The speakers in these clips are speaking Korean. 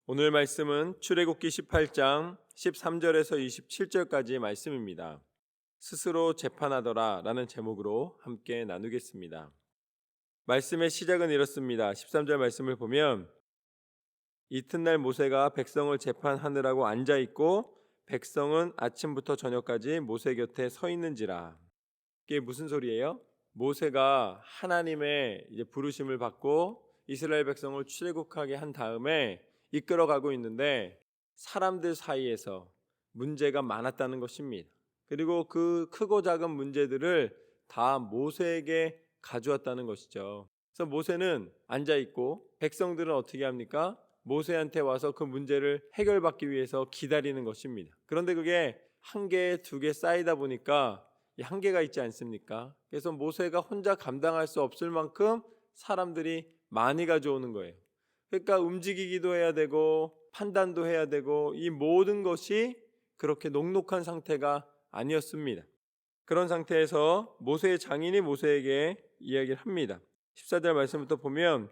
오늘 말씀은 출애굽기 18장 13절에서 27절까지의 말씀입니다. 스스로 재판하더라 라는 제목으로 함께 나누겠습니다. 말씀의 시작은 이렇습니다. 13절 말씀을 보면 이튿날 모세가 백성을 재판하느라고 앉아있고 백성은 아침부터 저녁까지 모세 곁에 서 있는지라. 이게 무슨 소리예요? 모세가 하나님의 부르심을 받고 이스라엘 백성을 출애굽하게 한 다음에 이끌어가고 있는데 사람들 사이에서 문제가 많았다는 것입니다. 그리고 그 크고 작은 문제들을 다 모세에게 가져왔다는 것이죠. 그래서 모세는 앉아있고 백성들은 어떻게 합니까? 모세한테 와서 그 문제를 해결받기 위해서 기다리는 것입니다. 그런데 그게 한 개, 두 개 쌓이다 보니까 한계가 있지 않습니까? 그래서 모세가 혼자 감당할 수 없을 만큼 사람들이 많이 가져오는 거예요. 그러니까 움직이기도 해야 되고 판단도 해야 되고 이 모든 것이 그렇게 녹록한 상태가 아니었습니다. 그런 상태에서 모세의 장인이 모세에게 이야기를 합니다. 14절 말씀부터 보면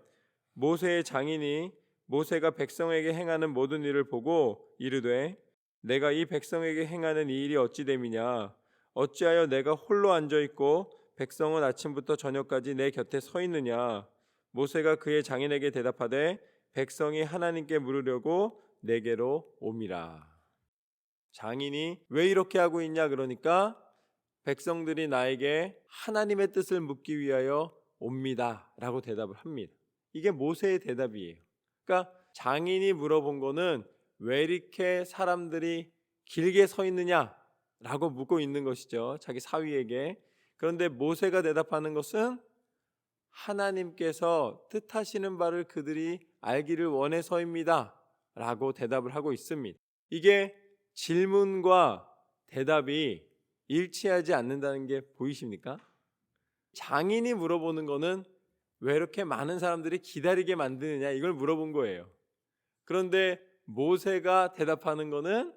모세의 장인이 모세가 백성에게 행하는 모든 일을 보고 이르되 내가 이 백성에게 행하는 이 일이 어찌 됨이냐 어찌하여 내가 홀로 앉아있고 백성은 아침부터 저녁까지 내 곁에 서 있느냐. 모세가 그의 장인에게 대답하되 백성이 하나님께 물으려고 내게로 옴이라. 장인이 왜 이렇게 하고 있냐 그러니까 백성들이 나에게 하나님의 뜻을 묻기 위하여 옵니다 라고 대답을 합니다. 이게 모세의 대답이에요. 그러니까 장인이 물어본 거는 왜 이렇게 사람들이 길게 서 있느냐 라고 묻고 있는 것이죠. 자기 사위에게. 그런데 모세가 대답하는 것은 하나님께서 뜻하시는 바를 그들이 알기를 원해서입니다 라고 대답을 하고 있습니다. 이게 질문과 대답이 일치하지 않는다는 게 보이십니까? 장인이 물어보는 거는 왜 이렇게 많은 사람들이 기다리게 만드느냐 이걸 물어본 거예요. 그런데 모세가 대답하는 거는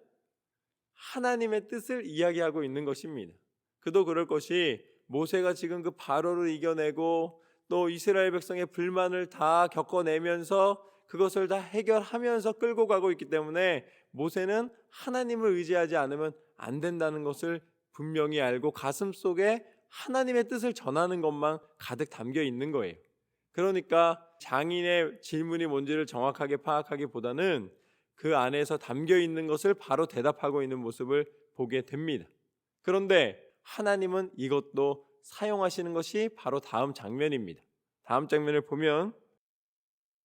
하나님의 뜻을 이야기하고 있는 것입니다. 그도 그럴 것이 모세가 지금 그 바로를 이겨내고 또 이스라엘 백성의 불만을 다 겪어내면서 그것을 다 해결하면서 끌고 가고 있기 때문에 모세는 하나님을 의지하지 않으면 안 된다는 것을 분명히 알고 가슴속에 하나님의 뜻을 전하는 것만 가득 담겨 있는 거예요. 그러니까 장인의 질문이 뭔지를 정확하게 파악하기보다는 그 안에서 담겨 있는 것을 바로 대답하고 있는 모습을 보게 됩니다. 그런데 하나님은 이것도 사용하시는 것이 바로 다음 장면입니다. 다음 장면을 보면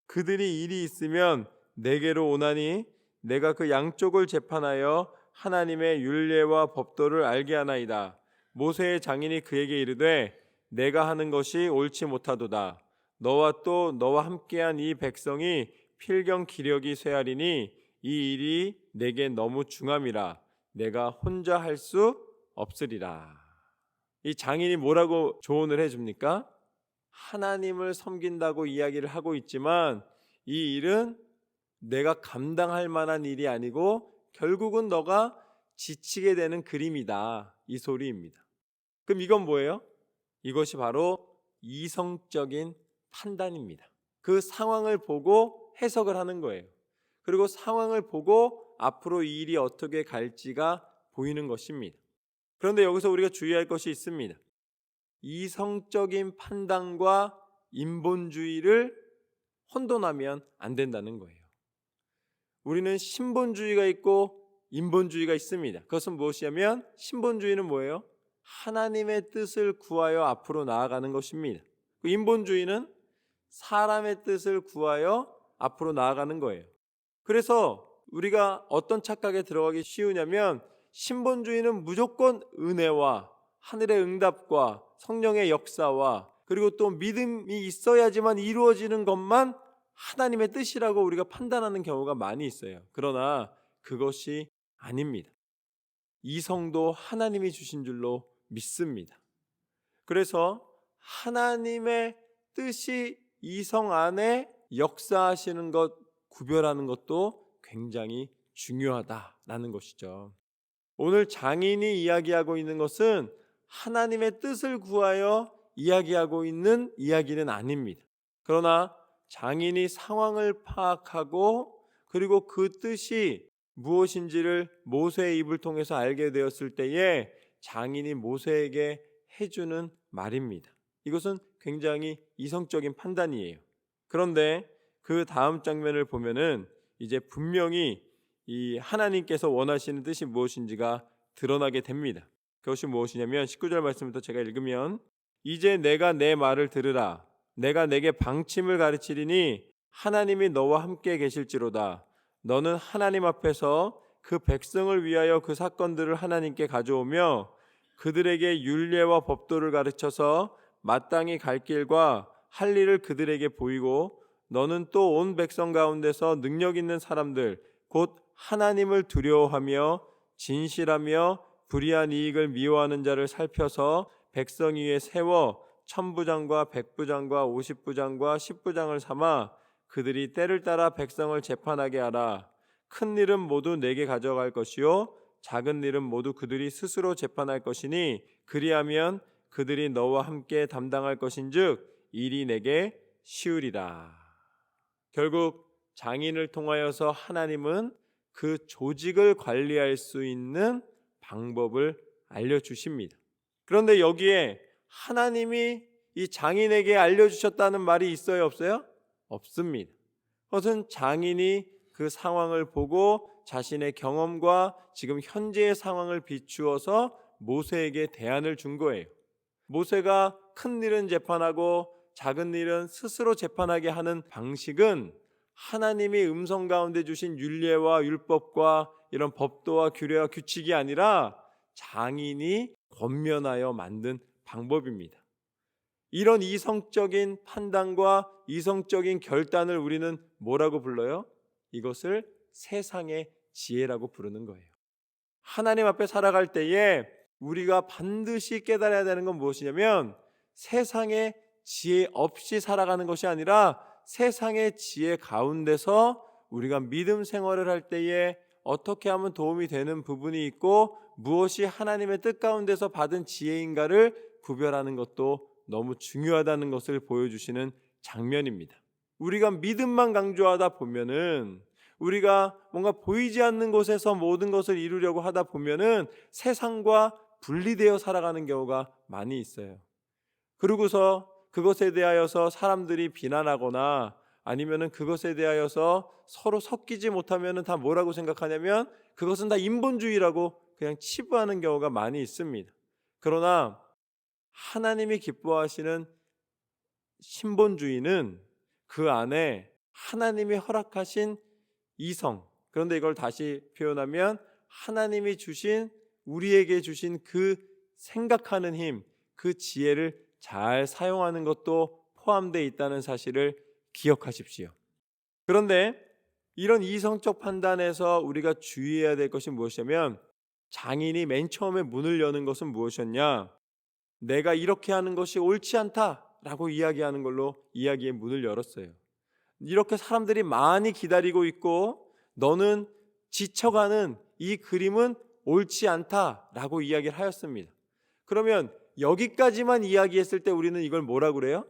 그들이 일이 있으면 내게로 오나니 내가 그 양쪽을 재판하여 하나님의 율례와 법도를 알게 하나이다. 모세의 장인이 그에게 이르되 내가 하는 것이 옳지 못하도다. 너와 또 너와 함께한 이 백성이 필경 기력이 쇠하리니 이 일이 내게 너무 중함이라 내가 혼자 할 수 없으리라. 이 장인이 뭐라고 조언을 해줍니까? 하나님을 섬긴다고 이야기를 하고 있지만 이 일은 내가 감당할 만한 일이 아니고 결국은 너가 지치게 되는 그림이다. 이 소리입니다. 그럼 이건 뭐예요? 이것이 바로 이성적인 판단입니다. 그 상황을 보고 해석을 하는 거예요. 그리고 상황을 보고 앞으로 이 일이 어떻게 갈지가 보이는 것입니다. 그런데 여기서 우리가 주의할 것이 있습니다. 이성적인 판단과 인본주의를 혼돈하면 안 된다는 거예요. 우리는 신본주의가 있고 인본주의가 있습니다. 그것은 무엇이냐면 신본주의는 뭐예요? 하나님의 뜻을 구하여 앞으로 나아가는 것입니다. 인본주의는 사람의 뜻을 구하여 앞으로 나아가는 거예요. 그래서 우리가 어떤 착각에 들어가기 쉬우냐면 신본주의는 무조건 은혜와 하늘의 응답과 성령의 역사와 그리고 또 믿음이 있어야지만 이루어지는 것만 하나님의 뜻이라고 우리가 판단하는 경우가 많이 있어요. 그러나 그것이 아닙니다. 이성도 하나님이 주신 줄로 믿습니다. 그래서 하나님의 뜻이 이성 안에 역사하시는 것, 구별하는 것도 굉장히 중요하다라는 것이죠. 오늘 장인이 이야기하고 있는 것은 하나님의 뜻을 구하여 이야기하고 있는 이야기는 아닙니다. 그러나 장인이 상황을 파악하고 그리고 그 뜻이 무엇인지를 모세의 입을 통해서 알게 되었을 때에 장인이 모세에게 해주는 말입니다. 이것은 굉장히 이성적인 판단이에요. 그런데 그 다음 장면을 보면은 이제 분명히 이 하나님께서 원하시는 뜻이 무엇인지가 드러나게 됩니다. 그것이 무엇이냐면 19절 말씀부터 제가 읽으면, 이제 내가 내 말을 들으라. 내가 내게 방침을 가르치리니 하나님이 너와 함께 계실지로다. 너는 하나님 앞에서 그 백성을 위하여 그 사건들을 하나님께 가져오며 그들에게 율례와 법도를 가르쳐서 마땅히 갈 길과 할 일을 그들에게 보이고, 너는 또 온 백성 가운데서 능력 있는 사람들 곧 하나님을 두려워하며 진실하며 불의한 이익을 미워하는 자를 살펴서 백성 위에 세워 천부장과 백부장과 50부장과 10부장을 삼아 그들이 때를 따라 백성을 재판하게 하라. 큰 일은 모두 내게 가져갈 것이요 작은 일은 모두 그들이 스스로 재판할 것이니 그리하면 그들이 너와 함께 담당할 것인즉 일이 내게 쉬우리라. 결국 장인을 통하여서 하나님은 그 조직을 관리할 수 있는 방법을 알려주십니다. 그런데 여기에 하나님이 이 장인에게 알려주셨다는 말이 있어요, 없어요? 없습니다. 그것은 장인이 그 상황을 보고 자신의 경험과 지금 현재의 상황을 비추어서 모세에게 대안을 준 거예요. 모세가 큰 일은 재판하고 작은 일은 스스로 재판하게 하는 방식은 하나님이 음성 가운데 주신 율례와 율법과 이런 법도와 규례와 규칙이 아니라 장인이 권면하여 만든 방법입니다. 이런 이성적인 판단과 이성적인 결단을 우리는 뭐라고 불러요? 이것을 세상의 지혜라고 부르는 거예요. 하나님 앞에 살아갈 때에 우리가 반드시 깨달아야 되는 건 무엇이냐면, 세상의 지혜 없이 살아가는 것이 아니라 세상의 지혜 가운데서 우리가 믿음 생활을 할 때에 어떻게 하면 도움이 되는 부분이 있고 무엇이 하나님의 뜻 가운데서 받은 지혜인가를 구별하는 것도 너무 중요하다는 것을 보여주시는 장면입니다. 우리가 믿음만 강조하다 보면은, 우리가 뭔가 보이지 않는 곳에서 모든 것을 이루려고 하다 보면은 세상과 분리되어 살아가는 경우가 많이 있어요. 그러고서 그것에 대하여서 사람들이 비난하거나 아니면은 그것에 대하여서 서로 섞이지 못하면은 다 뭐라고 생각하냐면 그것은 다 인본주의라고 그냥 치부하는 경우가 많이 있습니다. 그러나 하나님이 기뻐하시는 신본주의는 그 안에 하나님이 허락하신 이성, 그런데 이걸 다시 표현하면 하나님이 주신, 우리에게 주신 그 생각하는 힘, 그 지혜를 잘 사용하는 것도 포함되어 있다는 사실을 기억하십시오. 그런데 이런 이성적 판단에서 우리가 주의해야 될 것이 무엇이냐면, 장인이 맨 처음에 문을 여는 것은 무엇이었냐? 내가 이렇게 하는 것이 옳지 않다라고 이야기하는 걸로 이야기의 문을 열었어요. 이렇게 사람들이 많이 기다리고 있고 너는 지쳐가는 이 그림은 옳지 않다라고 이야기를 하였습니다. 그러면 여기까지만 이야기했을 때 우리는 이걸 뭐라고 그래요?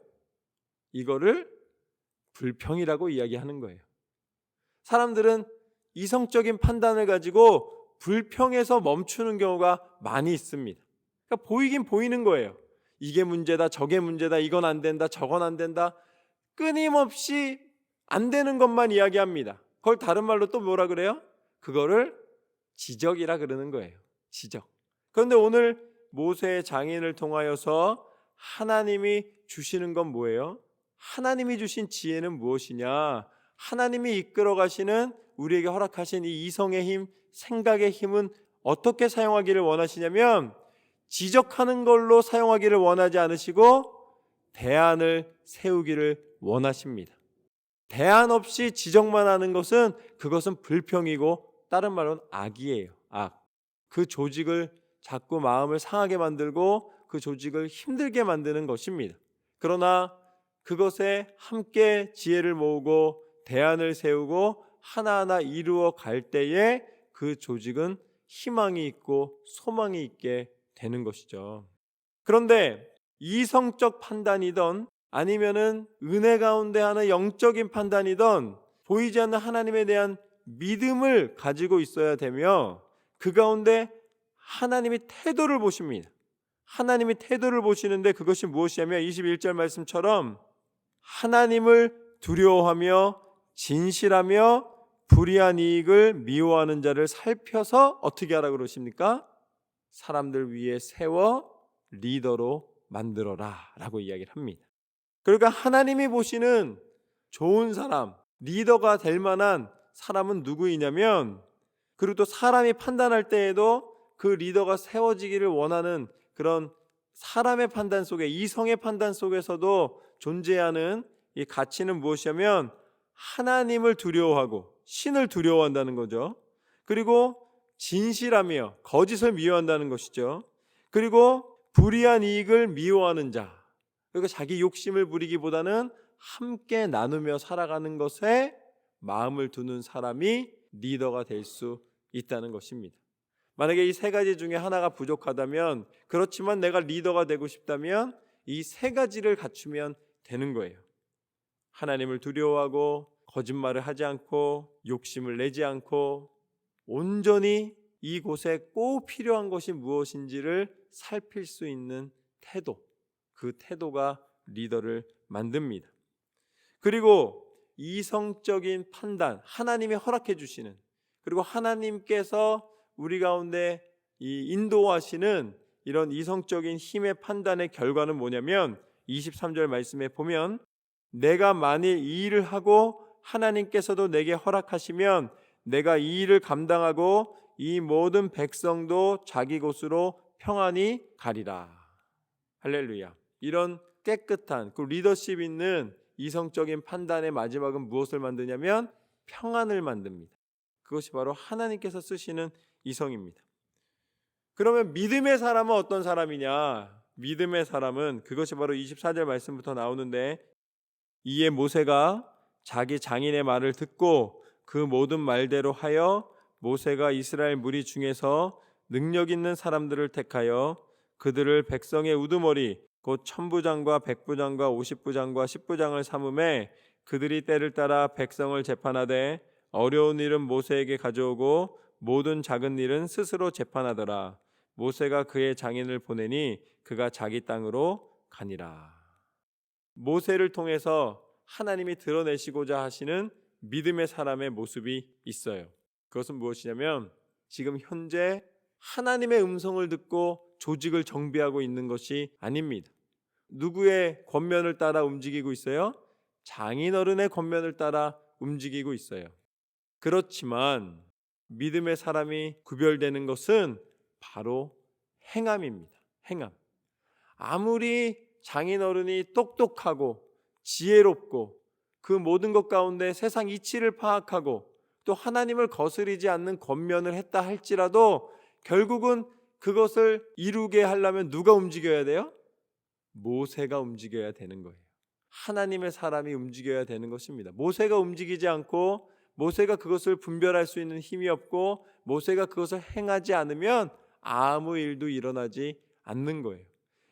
이거를 불평이라고 이야기하는 거예요. 사람들은 이성적인 판단을 가지고 불평에서 멈추는 경우가 많이 있습니다. 그러니까 보이긴 보이는 거예요. 이게 문제다, 저게 문제다, 이건 안 된다, 저건 안 된다. 끊임없이 안 되는 것만 이야기합니다. 그걸 다른 말로 또 뭐라 그래요? 그거를 지적이라 그러는 거예요. 지적. 그런데 오늘 모세의 장인을 통하여서 하나님이 주시는 건 뭐예요? 하나님이 주신 지혜는 무엇이냐? 하나님이 이끌어 가시는, 우리에게 허락하신 이 이성의 힘, 생각의 힘은 어떻게 사용하기를 원하시냐면 지적하는 걸로 사용하기를 원하지 않으시고 대안을 세우기를 원하십니다. 대안 없이 지적만 하는 것은 그것은 불평이고 다른 말로는 악이에요. 악. 그 조직을 자꾸 마음을 상하게 만들고 그 조직을 힘들게 만드는 것입니다. 그러나 그것에 함께 지혜를 모으고 대안을 세우고 하나하나 이루어 갈 때에 그 조직은 희망이 있고 소망이 있게 되는 것이죠. 그런데 이성적 판단이든 아니면은 은혜 가운데 하는 영적인 판단이든 보이지 않는 하나님에 대한 믿음을 가지고 있어야 되며 그 가운데 하나님이 태도를 보십니다. 하나님이 태도를 보시는데 그것이 무엇이냐면 21절 말씀처럼 하나님을 두려워하며 진실하며 불의한 이익을 미워하는 자를 살펴서 어떻게 하라고 그러십니까? 사람들 위에 세워 리더로 만들어라 라고 이야기를 합니다. 그러니까 하나님이 보시는 좋은 사람, 리더가 될 만한 사람은 누구이냐면, 그리고 또 사람이 판단할 때에도 그 리더가 세워지기를 원하는 그런 사람의 판단 속에, 이성의 판단 속에서도 존재하는 이 가치는 무엇이냐면 하나님을 두려워하고 신을 두려워한다는 거죠. 그리고 진실하며 거짓을 미워한다는 것이죠. 그리고 불의한 이익을 미워하는 자, 그리고 자기 욕심을 부리기보다는 함께 나누며 살아가는 것에 마음을 두는 사람이 리더가 될 수 있다는 것입니다. 만약에 이 세 가지 중에 하나가 부족하다면, 그렇지만 내가 리더가 되고 싶다면 이 세 가지를 갖추면 되는 거예요. 하나님을 두려워하고 거짓말을 하지 않고 욕심을 내지 않고 온전히 이곳에 꼭 필요한 것이 무엇인지를 살필 수 있는 태도, 그 태도가 리더를 만듭니다. 그리고 이성적인 판단, 하나님이 허락해 주시는, 그리고 하나님께서 우리 가운데 인도하시는 이런 이성적인 힘의 판단의 결과는 뭐냐면 23절 말씀에 보면 내가 만일 이 일을 하고 하나님께서도 내게 허락하시면 내가 이 일을 감당하고 이 모든 백성도 자기 곳으로 평안히 가리라. 할렐루야. 이런 깨끗한 그 리더십 있는 이성적인 판단의 마지막은 무엇을 만드냐면 평안을 만듭니다. 그것이 바로 하나님께서 쓰시는 이성입니다. 그러면 믿음의 사람은 어떤 사람이냐? 믿음의 사람은 그것이 바로 24절 말씀부터 나오는데, 이에 모세가 자기 장인의 말을 듣고 그 모든 말대로 하여 모세가 이스라엘 무리 중에서 능력 있는 사람들을 택하여 그들을 백성의 우두머리 곧 천부장과 백부장과 50부장과 10부장을 삼음에 그들이 때를 따라 백성을 재판하되 어려운 일은 모세에게 가져오고 모든 작은 일은 스스로 재판하더라. 모세가 그의 장인을 보내니 그가 자기 땅으로 가니라. 모세를 통해서 하나님이 드러내시고자 하시는 믿음의 사람의 모습이 있어요. 그것은 무엇이냐면 지금 현재 하나님의 음성을 듣고 조직을 정비하고 있는 것이 아닙니다. 누구의 권면을 따라 움직이고 있어요? 장인어른의 권면을 따라 움직이고 있어요. 그렇지만 믿음의 사람이 구별되는 것은 바로 행함입니다. 행함. 아무리 장인어른이 똑똑하고 지혜롭고 그 모든 것 가운데 세상 이치를 파악하고 또 하나님을 거스르지 않는 권면을 했다 할지라도 결국은 그것을 이루게 하려면 누가 움직여야 돼요? 모세가 움직여야 되는 거예요. 하나님의 사람이 움직여야 되는 것입니다. 모세가 움직이지 않고 모세가 그것을 분별할 수 있는 힘이 없고 모세가 그것을 행하지 않으면 아무 일도 일어나지 않는 거예요.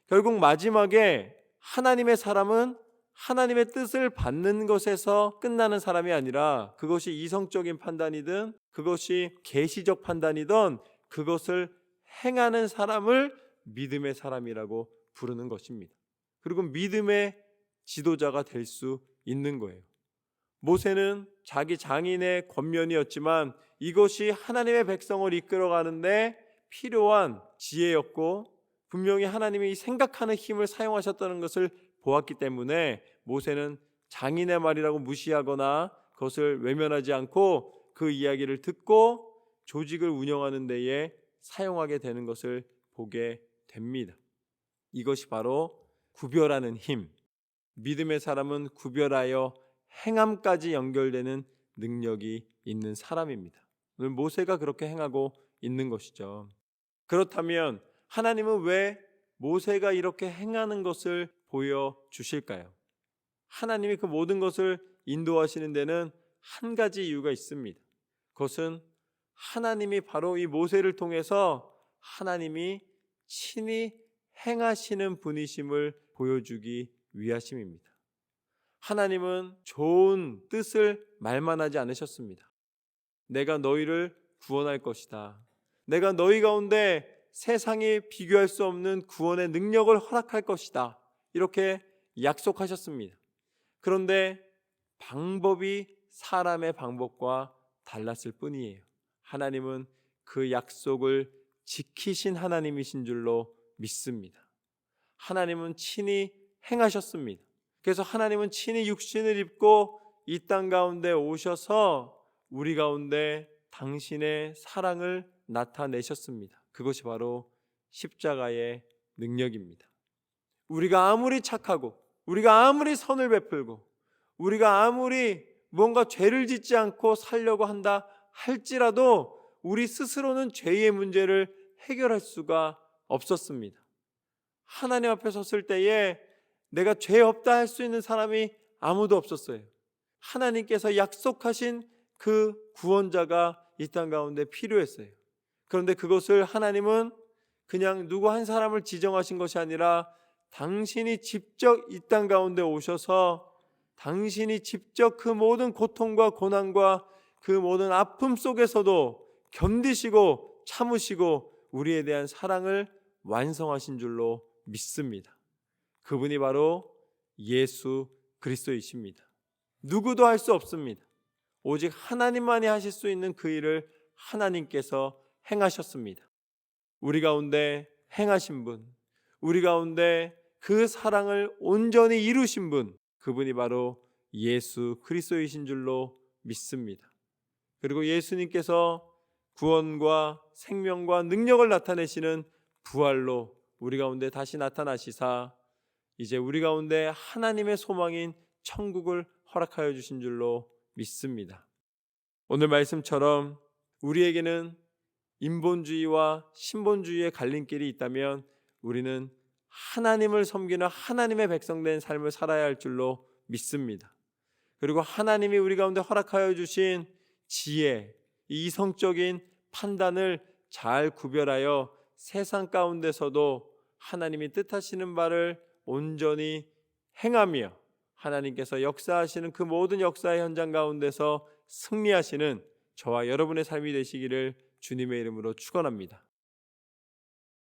결국 마지막에 하나님의 사람은 하나님의 뜻을 받는 것에서 끝나는 사람이 아니라 그것이 이성적인 판단이든 그것이 계시적 판단이든 그것을 행하는 사람을 믿음의 사람이라고 부르는 것입니다. 그리고 믿음의 지도자가 될 수 있는 거예요. 모세는 자기 장인의 권면이었지만 이것이 하나님의 백성을 이끌어가는데 필요한 지혜였고 분명히 하나님이 생각하는 힘을 사용하셨다는 것을 보았기 때문에 모세는 장인의 말이라고 무시하거나 그것을 외면하지 않고 그 이야기를 듣고 조직을 운영하는 데에 사용하게 되는 것을 보게 됩니다. 이것이 바로 구별하는 힘, 믿음의 사람은 구별하여 행함까지 연결되는 능력이 있는 사람입니다. 오늘 모세가 그렇게 행하고 있는 것이죠. 그렇다면 하나님은 왜 모세가 이렇게 행하는 것을 보여주실까요? 하나님이 그 모든 것을 인도하시는 데는 한 가지 이유가 있습니다. 그것은 하나님이 바로 이 모세를 통해서 하나님이 친히 행하시는 분이심을 보여주기 위하심입니다. 하나님은 좋은 뜻을 말만 하지 않으셨습니다. 내가 너희를 구원할 것이다. 내가 너희 가운데 세상이 비교할 수 없는 구원의 능력을 허락할 것이다. 이렇게 약속하셨습니다. 그런데 방법이 사람의 방법과 달랐을 뿐이에요. 하나님은 그 약속을 지키신 하나님이신 줄로 믿습니다. 하나님은 친히 행하셨습니다. 그래서 하나님은 친히 육신을 입고 이 땅 가운데 오셔서 우리 가운데 당신의 사랑을 나타내셨습니다. 그것이 바로 십자가의 능력입니다. 우리가 아무리 착하고 우리가 아무리 선을 베풀고 우리가 아무리 뭔가 죄를 짓지 않고 살려고 한다 할지라도 우리 스스로는 죄의 문제를 해결할 수가 없었습니다. 하나님 앞에 섰을 때에 내가 죄 없다 할 수 있는 사람이 아무도 없었어요. 하나님께서 약속하신 그 구원자가 이 땅 가운데 필요했어요. 그런데 그것을 하나님은 그냥 누구 한 사람을 지정하신 것이 아니라 당신이 직접 이 땅 가운데 오셔서 당신이 직접 그 모든 고통과 고난과 그 모든 아픔 속에서도 견디시고 참으시고 우리에 대한 사랑을 완성하신 줄로 믿습니다. 그분이 바로 예수 그리스도이십니다. 누구도 할 수 없습니다. 오직 하나님만이 하실 수 있는 그 일을 하나님께서 행하셨습니다. 우리 가운데 행하신 분, 우리 가운데 그 사랑을 온전히 이루신 분, 그분이 바로 예수 그리스도이신 줄로 믿습니다. 그리고 예수님께서 구원과 생명과 능력을 나타내시는 부활로 우리 가운데 다시 나타나시사 이제 우리 가운데 하나님의 소망인 천국을 허락하여 주신 줄로 믿습니다. 오늘 말씀처럼 우리에게는 인본주의와 신본주의의 갈림길이 있다면 우리는 하나님을 섬기는 하나님의 백성된 삶을 살아야 할 줄로 믿습니다. 그리고 하나님이 우리 가운데 허락하여 주신 지혜, 이성적인 판단을 잘 구별하여 세상 가운데서도 하나님이 뜻하시는 바를 온전히 행하며 하나님께서 역사하시는 그 모든 역사의 현장 가운데서 승리하시는 저와 여러분의 삶이 되시기를 주님의 이름으로 축원합니다.